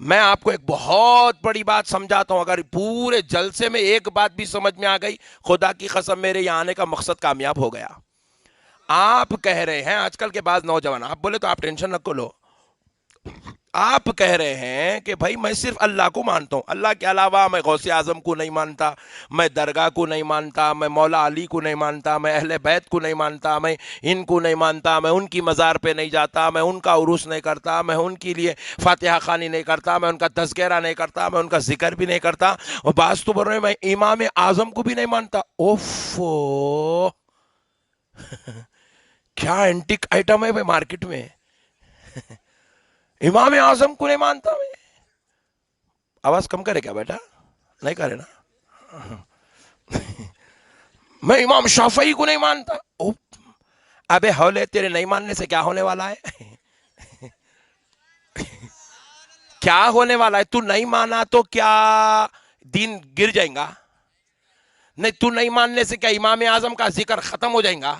میں آپ کو ایک بہت بڑی بات سمجھاتا ہوں، اگر پورے جلسے میں ایک بات بھی سمجھ میں آ گئی، خدا کی قسم میرے یہاں آنے کا مقصد کامیاب ہو گیا۔ آپ کہہ رہے ہیں آج کل کے بعض نوجوان، آپ بولے تو آپ ٹینشن نہ لو، آپ کہہ رہے ہیں کہ بھائی میں صرف اللہ کو مانتا ہوں، اللہ کے علاوہ میں غوث اعظم کو نہیں مانتا، میں درگاہ کو نہیں مانتا، میں مولا علی کو نہیں مانتا، میں اہل بیت کو نہیں مانتا، میں ان کو نہیں مانتا، میں ان کی مزار پہ نہیں جاتا، میں ان کا عرس نہیں کرتا، میں ان کے لیے فاتحہ خوانی نہیں کرتا، میں ان کا تذکرہ نہیں کرتا، میں ان کا ذکر بھی نہیں کرتا، اور بعض تو بول رہے ہیں میں امام اعظم کو بھی نہیں مانتا۔ اوفو، کیا اینٹک آئٹم ہے بھائی مارکیٹ میں، امام اعظم کو نہیں مانتا میں۔ آواز کم کرے کیا بیٹا؟ نہیں کرے نا؟ میں امام شافعی کو نہیں مانتا۔ ابے ہولے، تیرے نہیں ماننے سے کیا ہونے والا ہے؟ کیا ہونے والا ہے؟ تو نہیں مانا تو کیا دین گر جائیں گا؟ نہیں، تو نہیں ماننے سے کیا امام اعظم کا ذکر ختم ہو جائیں گا؟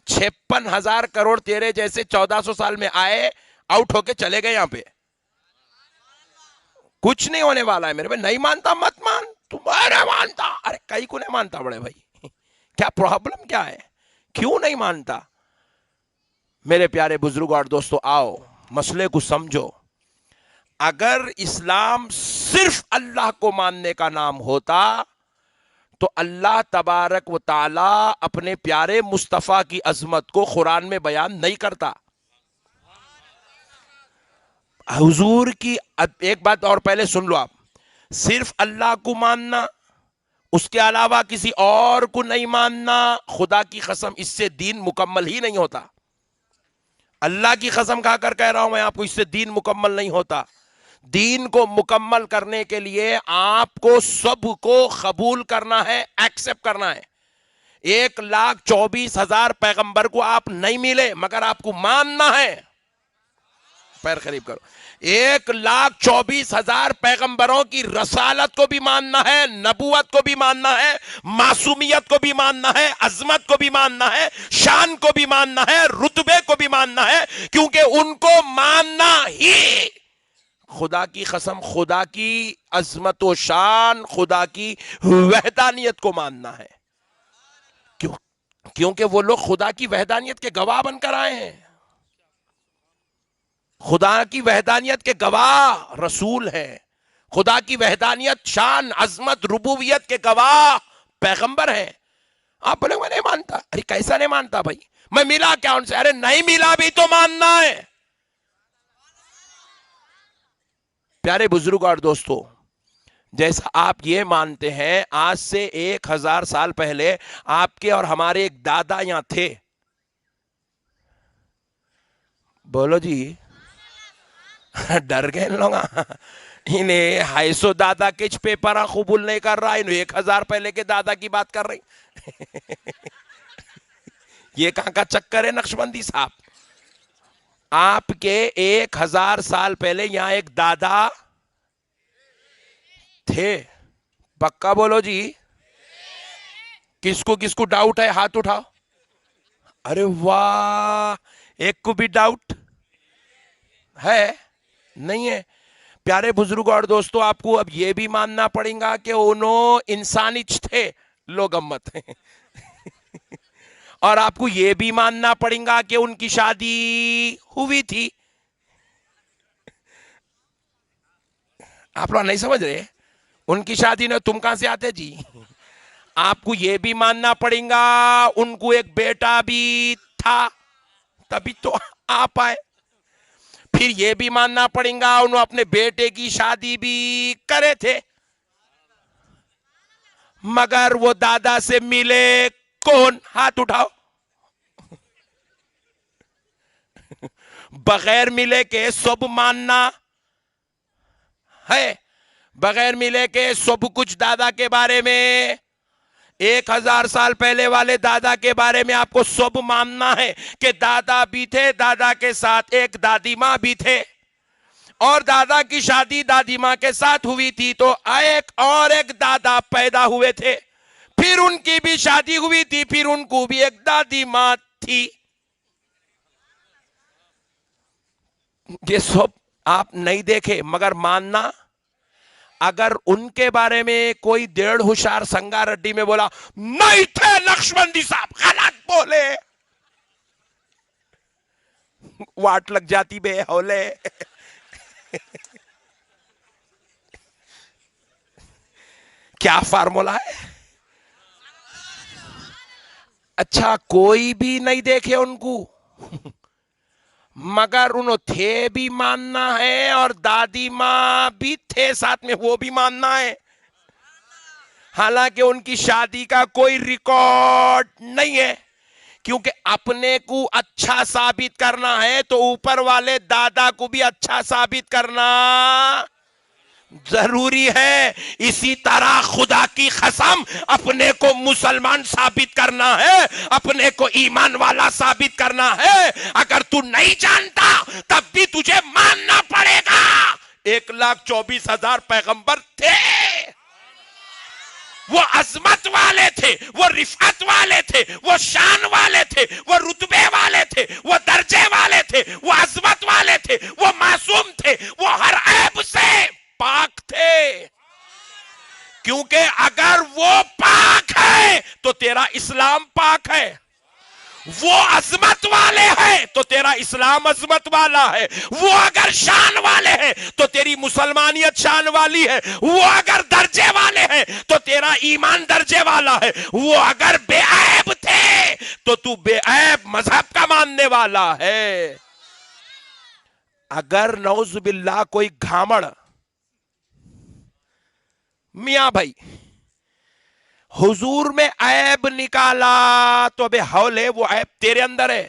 56,000 کروڑ تیرے جیسے 1400 سال میں آئے، آؤٹ ہو کے چلے گئے یہاں پہ، کچھ نہیں ہونے والا ہے میرے بھائی۔ نہیں مانتا مت مان، تمہارا مانتا، ارے کئی کو نہیں مانتا بڑے بھائی، کیا پرابلم کیا ہے؟ کیوں نہیں مانتا؟ میرے پیارے بزرگ اور دوستو، آؤ مسئلے کو سمجھو۔ اگر اسلام صرف اللہ کو ماننے کا نام ہوتا تو اللہ تبارک و تعالی اپنے پیارے مصطفیٰ کی عظمت کو قرآن میں بیان نہیں کرتا۔ حضور کی ایک بات اور پہلے سن لو آپ، صرف اللہ کو ماننا، اس کے علاوہ کسی اور کو نہیں ماننا، خدا کی قسم اس سے دین مکمل ہی نہیں ہوتا۔ اللہ کی قسم کھا کر کہہ رہا ہوں میں آپ کو، اس سے دین مکمل نہیں ہوتا۔ دین کو مکمل کرنے کے لیے آپ کو سب کو قبول کرنا ہے، ایکسپٹ کرنا ہے۔ 1,24,000 پیغمبر کو آپ نہیں ملے مگر آپ کو ماننا ہے۔ پیر قریب کرو۔ 1,24,000 پیغمبروں کی رسالت کو بھی ماننا ہے، نبوت کو بھی ماننا ہے، معصومیت کو بھی ماننا ہے، عظمت کو بھی ماننا ہے، شان کو بھی ماننا ہے، رتبے کو بھی ماننا ہے، کیونکہ ان کو ماننا ہی خدا کی قسم، خدا کی عظمت و شان، خدا کی وحدانیت کو ماننا ہے۔ کیونکہ وہ لوگ خدا کی وحدانیت کے گواہ بن کر آئے ہیں، خدا کی وحدانیت کے گواہ رسول ہیں، خدا کی وحدانیت، شان، عظمت، ربوبیت کے گواہ پیغمبر ہیں۔ آپ بولے میں نہیں مانتا، ارے کیسا نہیں مانتا بھائی؟ میں ملا کیا ان سے؟ ارے نہیں ملا بھی تو ماننا ہے۔ پیارے بزرگ اور دوستو، جیسا آپ یہ مانتے ہیں آج سے 1,000 سال پہلے آپ کے اور ہمارے ایک دادا یہاں تھے، بولو جی، ڈر گئے لوگ، انہیں 250 دادا کچھ پیپر قبول نہیں کر رہا، انہیں 1,000 پہلے کے دادا کی بات کر رہی۔ یہ کہاں کا چکر ہے نقشبندی صاحب؟ آپ کے 1,000 سال پہلے یہاں ایک دادا تھے، پکا بولو جی۔ کس کو ڈاؤٹ ہے؟ ہاتھ اٹھاؤ۔ ارے واہ، ایک کو بھی ڈاؤٹ ہے؟ نہیں ہے؟ پیارے بزرگ اور دوستو، آپ کو اب یہ بھی ماننا پڑے گا کہ انہوں انسانی تھے، لوگ امت ہیں، اور آپ کو یہ بھی ماننا پڑے گا کہ ان کی شادی ہوئی تھی۔ آپ لوگ نہیں سمجھ رہے؟ ان کی شادی نے، تم کہاں سے آتے جی؟ آپ کو یہ بھی ماننا پڑے گا ان کو ایک بیٹا بھی تھا، تبھی تو آپ آئے۔ پھر یہ بھی ماننا پڑے گا انہوں اپنے بیٹے کی شادی بھی کرے تھے، مگر وہ دادا سے ملے کون؟ ہاتھ اٹھاؤ۔ بغیر ملے کے سب ماننا ہے، بغیر ملے کے سب کچھ دادا کے بارے میں، 1,000 سال پہلے والے دادا کے بارے میں آپ کو سب ماننا ہے کہ دادا بھی تھے، دادا کے ساتھ ایک دادی ماں بھی تھے، اور دادا کی شادی دادی ماں کے ساتھ ہوئی تھی تو ایک دادا پیدا ہوئے تھے، پھر ان کی بھی شادی ہوئی تھی، پھر ان کو بھی ایک دادی ماں تھی۔ یہ سب آپ نہیں دیکھے مگر ماننا. اگر ان کے بارے میں کوئی 1.5 ہوشیار سنگا ریڈی میں بولا نہیں تھے نقشبندی صاحب غلط بولے, واٹ لگ جاتی بے ہولے. کیا فارمولا ہے؟ اچھا کوئی بھی نہیں دیکھے ان کو مگر انہوں تھے بھی ماننا ہے, اور دادی ماں بھی تھے ساتھ میں وہ بھی ماننا ہے, حالانکہ ان کی شادی کا کوئی ریکارڈ نہیں ہے. کیونکہ اپنے کو اچھا ثابت کرنا ہے تو اوپر والے دادا کو بھی اچھا ثابت کرنا ضروری ہے. اسی طرح خدا کی قسم اپنے کو مسلمان ثابت کرنا ہے, اپنے کو ایمان والا ثابت کرنا ہے. اگر تو نہیں جانتا تب بھی تجھے ماننا پڑے گا. 1,24,000 پیغمبر تھے, وہ عظمت والے تھے, وہ رفعت والے تھے, وہ شان والے تھے, وہ رتبے والے تھے, وہ درجے والے تھے, وہ عظمت والے تھے, وہ معصوم تھے, وہ ہر عیب سے پاک تھے. کیونکہ اگر وہ پاک ہے تو تیرا اسلام پاک ہے, وہ عظمت والے ہیں تو تیرا اسلام عظمت والا ہے, وہ اگر شان والے ہیں تو تیری مسلمانیت شان والی ہے, وہ اگر درجے والے ہیں تو تیرا ایمان درجے والا ہے, وہ اگر بے عیب تھے تو تو بے عیب مذہب کا ماننے والا ہے. اگر نعوذ باللہ کوئی گھامڑ میاں بھائی حضور میں عیب نکالا تو بے حولے وہ عیب تیرے اندر ہے,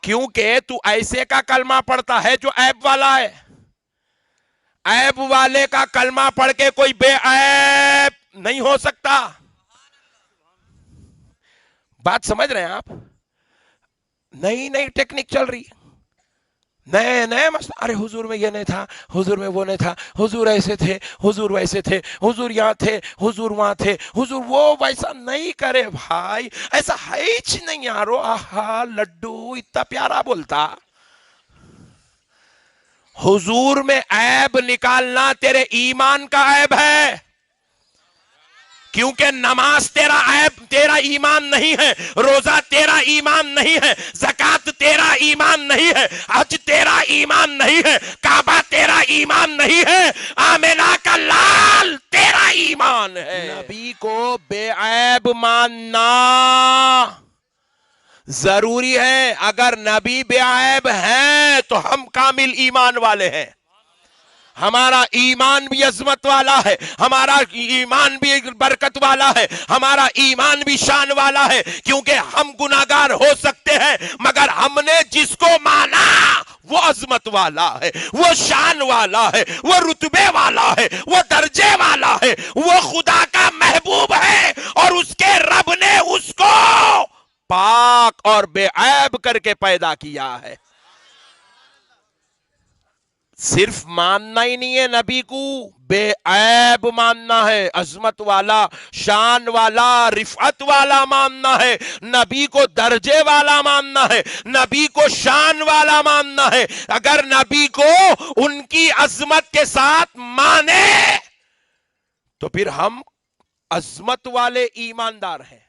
کیونکہ تو ایسے کا کلمہ پڑھتا ہے جو عیب والا ہے. عیب والے کا کلمہ پڑھ کے کوئی بے عیب نہیں ہو سکتا. بات سمجھ رہے ہیں آپ؟ نئی ٹیکنیک چل رہی ہے, نئے مسئلہ. ارے حضور میں یہ نہیں تھا, حضور میں وہ نہیں تھا, حضور ایسے تھے, حضور ویسے تھے, حضور یہاں تھے, حضور وہاں تھے, حضور وہ ویسا نہیں کرے بھائی, ایسا ہے ہی نہیں یارو. آہا لڈو اتنا پیارا بولتا. حضور میں عیب نکالنا تیرے ایمان کا عیب ہے, کیونکہ نماز تیرا عیب تیرا ایمان نہیں ہے, روزہ تیرا ایمان نہیں ہے, زکات تیرا ایمان نہیں ہے, حج تیرا ایمان نہیں ہے, کعبہ تیرا ایمان نہیں ہے, آمنہ کا لال تیرا ایمان ہے. نبی کو بے عیب ماننا ضروری ہے. اگر نبی بے عیب ہیں تو ہم کامل ایمان والے ہیں, ہمارا ایمان بھی عظمت والا ہے, ہمارا ایمان بھی برکت والا ہے, ہمارا ایمان بھی شان والا ہے. کیونکہ ہم گناہگار ہو سکتے ہیں مگر ہم نے جس کو مانا وہ عظمت والا ہے, وہ شان والا ہے, وہ رتبے والا ہے, وہ درجے والا ہے, وہ خدا کا محبوب ہے, اور اس کے رب نے اس کو پاک اور بے عیب کر کے پیدا کیا ہے. صرف ماننا ہی نہیں ہے, نبی کو بے عیب ماننا ہے, عظمت والا, شان والا, رفعت والا ماننا ہے, نبی کو درجے والا ماننا ہے, نبی کو شان والا ماننا ہے. اگر نبی کو ان کی عظمت کے ساتھ مانے تو پھر ہم عظمت والے ایماندار ہیں.